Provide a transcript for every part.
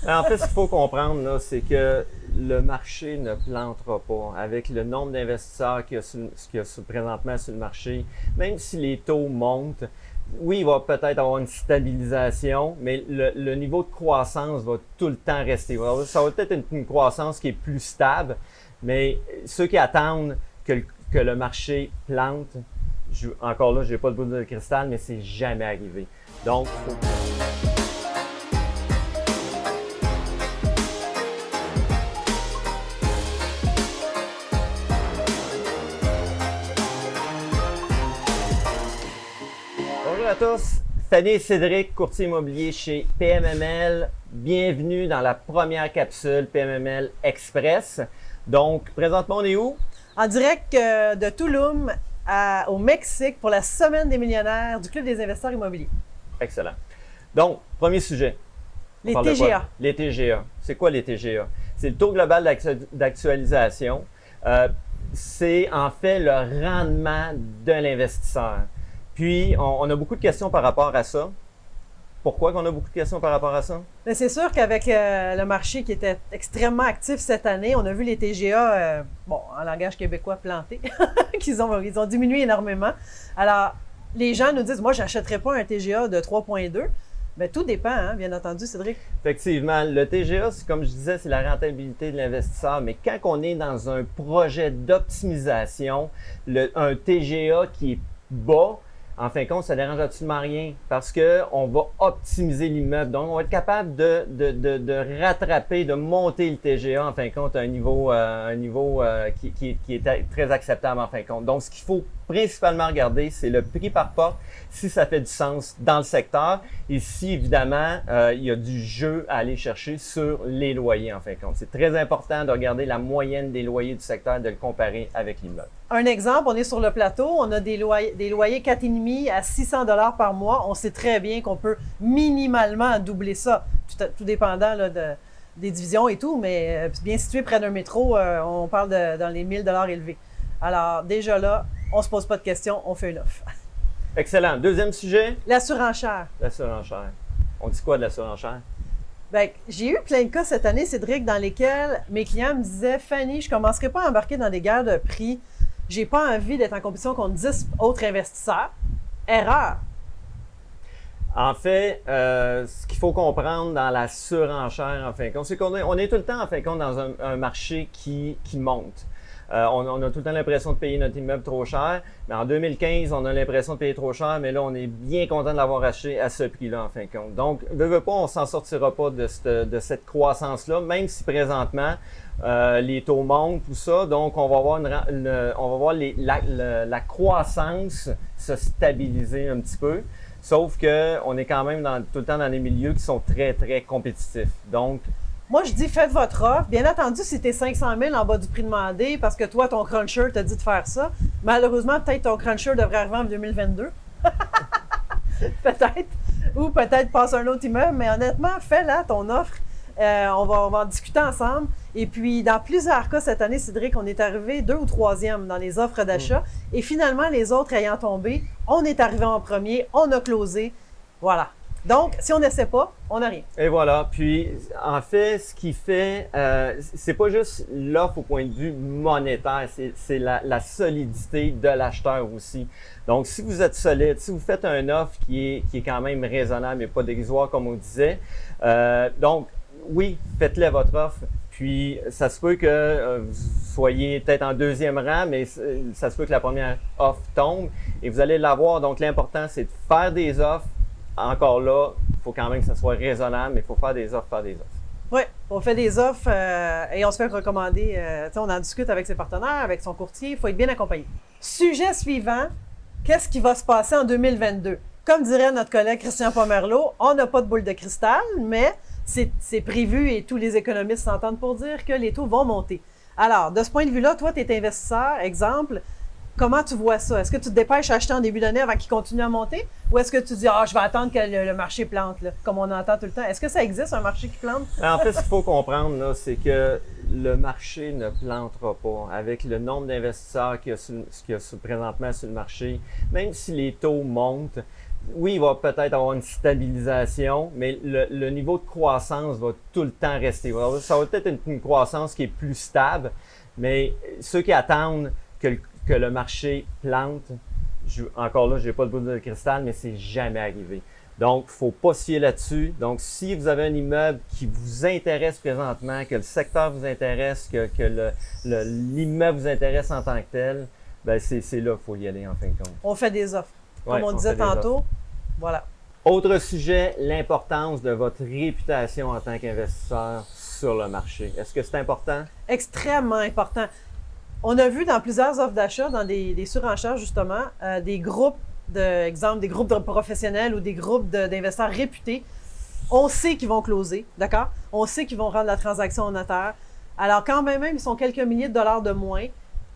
En fait, ce qu'il faut comprendre, là, c'est que le marché ne plantera pas. Avec le nombre d'investisseurs qu'il y a présentement sur le marché, même si les taux montent, oui, il va peut-être avoir une stabilisation, mais le niveau de croissance va tout le temps rester. Ça va peut-être être une croissance qui est plus stable, mais ceux qui attendent que le marché plante, encore là, je n'ai pas de boule de cristal, mais c'est jamais arrivé. Donc, faut... Bonjour à tous, Fanny et Cédric, courtier immobilier chez PMML. Bienvenue dans la première capsule PMML Express. Donc, présentement, on est où? En direct de Tulum au Mexique pour la Semaine des millionnaires du Club des investisseurs immobiliers. Excellent. Donc, premier sujet. Les TGA. Les TGA. C'est quoi les TGA? C'est le taux global d'actualisation. C'est en fait le rendement de l'investisseur. Puis, on a beaucoup de questions par rapport à ça. Pourquoi qu'on a beaucoup de questions par rapport à ça? Mais c'est sûr qu'avec le marché qui était extrêmement actif cette année, on a vu les TGA, en langage québécois, plantés, ils ont diminué énormément. Alors, les gens nous disent, moi, je n'achèterais pas un TGA de 3,2. Bien, tout dépend, hein, bien entendu, Cédric. Effectivement, le TGA, comme je disais, c'est la rentabilité de l'investisseur. Mais quand on est dans un projet d'optimisation, un TGA qui est bas, en fin de compte, ça ne dérange absolument rien parce qu'on va optimiser l'immeuble. Donc, on va être capable de rattraper, de monter le TGA, en fin de compte, à un niveau qui est très acceptable, en fin de compte. Donc, ce qu'il faut principalement regarder, c'est le prix par porte, si ça fait du sens dans le secteur et si, évidemment, il y a du jeu à aller chercher sur les loyers, en fin de compte. C'est très important de regarder la moyenne des loyers du secteur et de le comparer avec l'immeuble. Un exemple, on est sur le plateau, on a des loyers 4,5 à 600 $ par mois. On sait très bien qu'on peut minimalement doubler ça, tout dépendant là, des divisions et tout, mais bien situé près d'un métro, on parle dans les 1000 $ élevés. Alors, déjà là, on ne se pose pas de questions, on fait une offre. Excellent. Deuxième sujet? La surenchère. La surenchère. On dit quoi de la surenchère? Bien, j'ai eu plein de cas cette année, Cédric, dans lesquels mes clients me disaient « Fanny, je ne commencerai pas à embarquer dans des guerres de prix. J'ai pas envie d'être en compétition contre 10 autres investisseurs. » Erreur. En fait, ce qu'il faut comprendre dans la surenchère, en fin de compte, c'est qu'on est tout le temps, en fin de compte, dans un marché qui monte. On a tout le temps l'impression de payer notre immeuble trop cher, mais en 2015, on a l'impression de payer trop cher, mais là, on est bien content de l'avoir acheté à ce prix-là, en fin de compte. Donc, veut pas, on s'en sortira pas de cette croissance-là, même si présentement, les taux montent, tout ça. Donc, on va voir, la croissance se stabiliser un petit peu. Sauf qu'on est quand même tout le temps dans des milieux qui sont très, très compétitifs. Donc, moi, je dis, faites votre offre. Bien entendu, si tu es 500 000 en bas du prix demandé parce que toi, ton cruncher t'a dit de faire ça, malheureusement, peut-être ton cruncher devrait arriver en 2022. Peut-être. Ou peut-être passe un autre immeuble. Mais honnêtement, fais-la, ton offre. On va en discuter ensemble. Et puis, dans plusieurs cas cette année, Cédric, on est arrivé 2e ou 3e dans les offres d'achat. Et finalement, les autres ayant tombé, on est arrivé en premier, on a closé. Voilà. Donc, si on n'essaie pas, on n'a rien. Et voilà. Puis, en fait, ce qui fait, c'est pas juste l'offre au point de vue monétaire, c'est la solidité de l'acheteur aussi. Donc, si vous êtes solide, si vous faites une offre qui est quand même raisonnable et pas dérisoire, comme on disait, donc, oui, faites-le votre offre. Puis, ça se peut que vous soyez peut-être en 2e rang, mais ça se peut que la première offre tombe et vous allez l'avoir. Donc, l'important, c'est de faire des offres. Encore là, il faut quand même que ça soit raisonnable, mais il faut faire des offres, Oui, on fait des offres et on se fait recommander. On en discute avec ses partenaires, avec son courtier. Il faut être bien accompagné. Sujet suivant, qu'est-ce qui va se passer en 2022? Comme dirait notre collègue Christian Pomerleau, on n'a pas de boule de cristal, mais c'est prévu et tous les économistes s'entendent pour dire que les taux vont monter. Alors, de ce point de vue-là, toi, tu es investisseur, exemple. Comment tu vois ça? Est-ce que tu te dépêches à acheter en début d'année avant qu'il continue à monter? Ou est-ce que tu dis, je vais attendre que le marché plante, là, comme on entend tout le temps? Est-ce que ça existe, un marché qui plante? En fait, ce qu'il faut comprendre, là, c'est que le marché ne plantera pas. Avec le nombre d'investisseurs qu'il y a présentement sur le marché, même si les taux montent, oui, il va peut-être avoir une stabilisation, mais le niveau de croissance va tout le temps rester. Ça va peut-être être une croissance qui est plus stable, mais ceux qui attendent que le marché plante, encore là, je n'ai pas de boule de cristal, mais c'est jamais arrivé. Donc, il ne faut pas se fier là-dessus. Donc, si vous avez un immeuble qui vous intéresse présentement, que le secteur vous intéresse, que l'immeuble vous intéresse en tant que tel, ben c'est là qu'il faut y aller en fin de compte. On fait des offres. Ouais, Comme on disait tantôt, voilà. Autre sujet, l'importance de votre réputation en tant qu'investisseur sur le marché. Est-ce que c'est important? Extrêmement important. On a vu dans plusieurs offres d'achat, dans des surenchères justement, des groupes des groupes de professionnels ou des groupes d'investisseurs réputés. On sait qu'ils vont closer, d'accord? On sait qu'ils vont rendre la transaction au notaire. Alors quand même, ils sont quelques milliers de dollars de moins.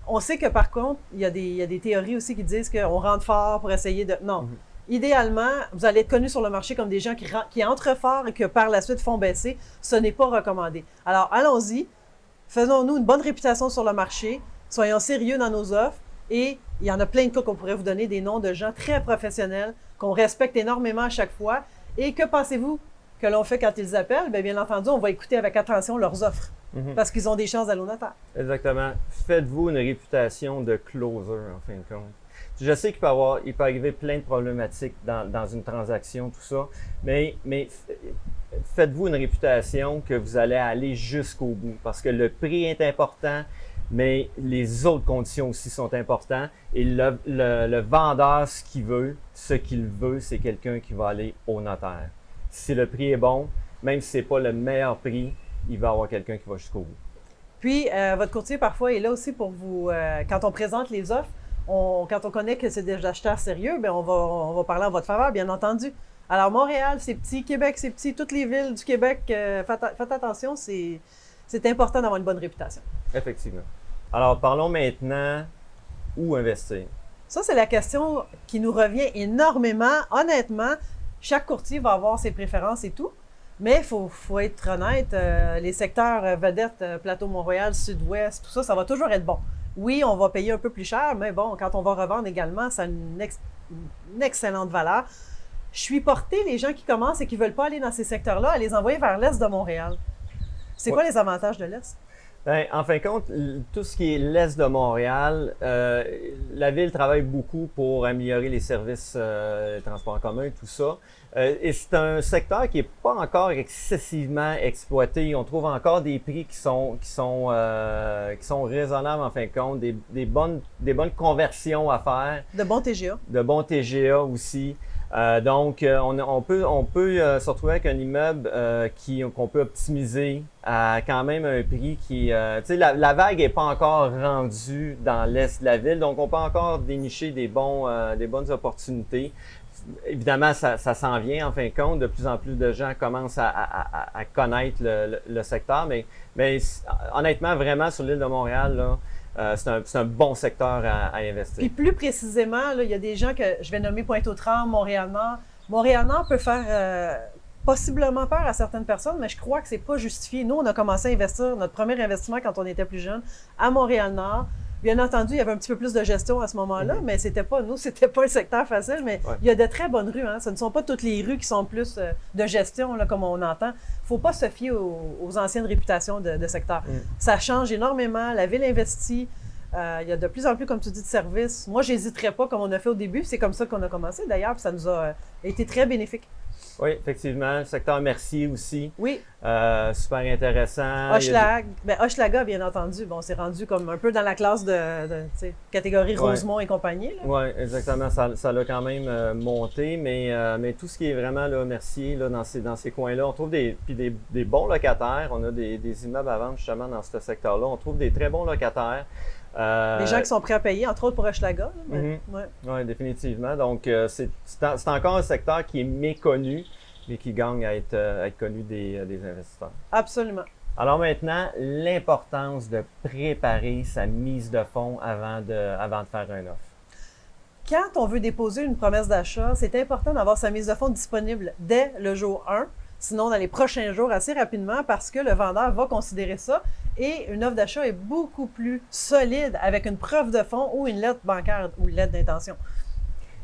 On sait que par contre, il y a des théories aussi qui disent qu'on rentre fort pour essayer de... Non. Idéalement, vous allez être connus sur le marché comme des gens qui entrent fort et que par la suite font baisser. Ce n'est pas recommandé. Alors, allons-y. Faisons-nous une bonne réputation sur le marché. Soyons sérieux dans nos offres. Et il y en a plein de cas qu'on pourrait vous donner des noms de gens très professionnels, qu'on respecte énormément à chaque fois. Et que pensez-vous que l'on fait quand ils appellent? Bien entendu, on va écouter avec attention leurs offres. Parce qu'ils ont des chances d'aller au notaire. Exactement. Faites-vous une réputation de closer, en fin de compte. Je sais qu'il peut arriver plein de problématiques dans une transaction, tout ça, mais faites-vous une réputation que vous allez aller jusqu'au bout, parce que le prix est important, mais les autres conditions aussi sont importantes. Et le vendeur, ce qu'il veut, c'est quelqu'un qui va aller au notaire. Si le prix est bon, même si ce n'est pas le meilleur prix, il va y avoir quelqu'un qui va jusqu'au bout. Puis, votre courtier, parfois, est là aussi pour vous... quand on présente les offres, quand on connaît que c'est des acheteurs sérieux, on va parler en votre faveur, bien entendu. Alors, Montréal, c'est petit. Québec, c'est petit. Toutes les villes du Québec, faites attention, c'est important d'avoir une bonne réputation. Effectivement. Alors, parlons maintenant où investir. Ça, c'est la question qui nous revient énormément. Honnêtement, chaque courtier va avoir ses préférences et tout. Mais il faut être honnête, les secteurs vedettes, Plateau Mont-Royal, Sud-Ouest, tout ça, ça va toujours être bon. Oui, on va payer un peu plus cher, mais bon, quand on va revendre également, ça a une excellente valeur. Je suis portée, les gens qui commencent et qui ne veulent pas aller dans ces secteurs-là, à les envoyer vers l'Est de Montréal. C'est quoi les avantages de l'Est? Bien, en fin de compte, tout ce qui est l'Est de Montréal, la Ville travaille beaucoup pour améliorer les services, les transports en commun, tout ça. Et c'est un secteur qui n'est pas encore excessivement exploité. On trouve encore des prix qui sont raisonnables en fin de compte, des bonnes conversions à faire. De bons TGA. De bons TGA aussi. Donc, on peut se retrouver avec un immeuble qu'on peut optimiser à quand même un prix qui... tu sais, la vague n'est pas encore rendue dans l'est de la ville, donc on peut encore dénicher des bonnes opportunités. Évidemment, ça s'en vient en fin de compte. De plus en plus de gens commencent à connaître le secteur, mais honnêtement, vraiment, sur l'île de Montréal, là, c'est un bon secteur à investir. Puis plus précisément, là, il y a des gens que je vais nommer Pointe-aux-Trembles, Montréal-Nord. Montréal-Nord peut faire possiblement peur à certaines personnes, mais je crois que c'est pas justifié. Nous, on a commencé à investir, notre premier investissement quand on était plus jeune, à Montréal-Nord. Bien entendu, il y avait un petit peu plus de gestion à ce moment-là, mais c'était pas un secteur facile, mais il y a de très bonnes rues. Hein. Ce ne sont pas toutes les rues qui sont plus de gestion, là, comme on entend. Il ne faut pas se fier aux anciennes réputations de secteur. Ça change énormément. La ville investit. Il y a de plus en plus, comme tu dis, de services. Moi, je n'hésiterais pas, comme on a fait au début. C'est comme ça qu'on a commencé, d'ailleurs, puis ça nous a été très bénéfique. Oui, effectivement. Le secteur Mercier aussi. Oui. Super intéressant. Hochelaga, bien entendu. Bon, c'est rendu comme un peu dans la classe de catégorie Rosemont et compagnie. Oui, exactement. Ça l'a quand même monté, mais tout ce qui est vraiment là, Mercier, là, dans ces coins-là, on trouve des bons locataires. On a des immeubles à vendre justement dans ce secteur-là. On trouve des très bons locataires. Les gens qui sont prêts à payer, entre autres pour Hochelaga. Oui, définitivement. Donc, c'est encore un secteur qui est méconnu, mais qui gagne à être connu des investisseurs. Absolument. Alors maintenant, l'importance de préparer sa mise de fonds avant de faire un offre. Quand on veut déposer une promesse d'achat, c'est important d'avoir sa mise de fonds disponible dès le jour 1, sinon dans les prochains jours assez rapidement, parce que le vendeur va considérer ça. Et une offre d'achat est beaucoup plus solide avec une preuve de fonds ou une lettre bancaire ou une lettre d'intention.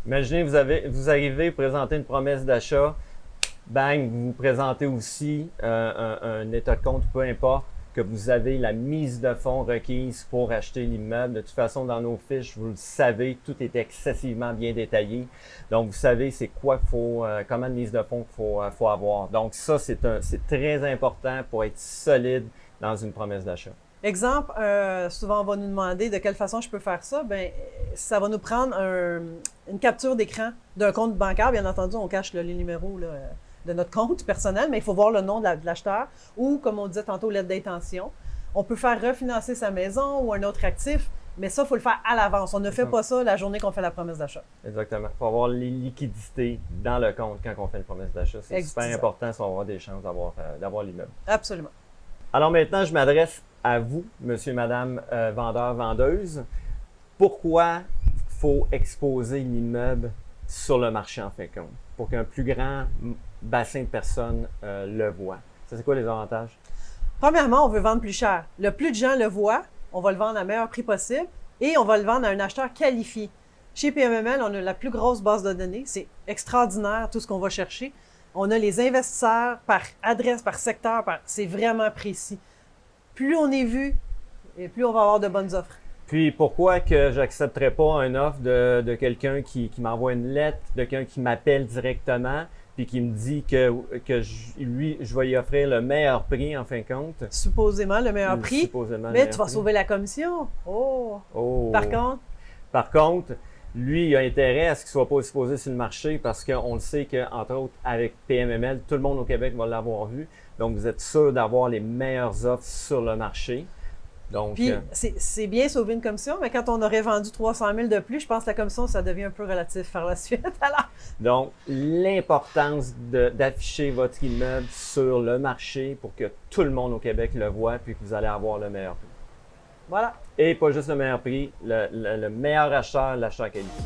Imaginez, vous arrivez, présenter une promesse d'achat, bang, vous vous présentez aussi un état de compte, peu importe, que vous avez la mise de fonds requise pour acheter l'immeuble. De toute façon, dans nos fiches, vous le savez, tout est excessivement bien détaillé. Donc, vous savez c'est quoi qu'il faut, comment de mise de fonds qu'il faut avoir. Donc, ça, c'est très important pour être solide dans une promesse d'achat. Exemple, souvent on va nous demander de quelle façon je peux faire ça. Bien, ça va nous prendre une capture d'écran d'un compte bancaire. Bien entendu, on cache les numéros là, de notre compte personnel, mais il faut voir le nom de l'acheteur ou, comme on disait tantôt, lettre d'intention. On peut faire refinancer sa maison ou un autre actif, mais ça, il faut le faire à l'avance. On ne fait pas ça la journée qu'on fait la promesse d'achat. Exactement. Il faut avoir les liquidités dans le compte quand on fait une promesse d'achat. C'est super important si on va avoir des chances d'avoir l'immeuble. Absolument. Alors maintenant, je m'adresse à vous, monsieur, madame, vendeur, vendeuse. Pourquoi il faut exposer l'immeuble sur le marché en fin de compte? Pour qu'un plus grand bassin de personnes le voit. Ça, c'est quoi les avantages? Premièrement, on veut vendre plus cher. Le plus de gens le voient, on va le vendre à meilleur prix possible et on va le vendre à un acheteur qualifié. Chez PMML, on a la plus grosse base de données. C'est extraordinaire tout ce qu'on va chercher. On a les investisseurs par adresse, par secteur, c'est vraiment précis. Plus on est vu, et plus on va avoir de bonnes offres. Puis pourquoi que j'accepterais pas une offre de quelqu'un qui m'envoie une lettre, de quelqu'un qui m'appelle directement, puis qui me dit que je vais lui offrir le meilleur prix en fin de compte. Supposément le meilleur prix, Supposément mais tu vas sauver la commission. Oh! Par contre, lui, il a intérêt à ce qu'il ne soit pas exposé sur le marché parce qu'on le sait qu'entre autres, avec PMML, tout le monde au Québec va l'avoir vu. Donc, vous êtes sûr d'avoir les meilleures offres sur le marché. Donc, puis, c'est bien sauver une commission, mais quand on aurait vendu 300 000 de plus, je pense que la commission, ça devient un peu relatif par la suite. Alors... Donc, l'importance d'afficher votre immeuble sur le marché pour que tout le monde au Québec le voit puis que vous allez avoir le meilleur prix. Voilà. Et pas juste le meilleur prix, le meilleur acheteur, l'acheteur qualifié.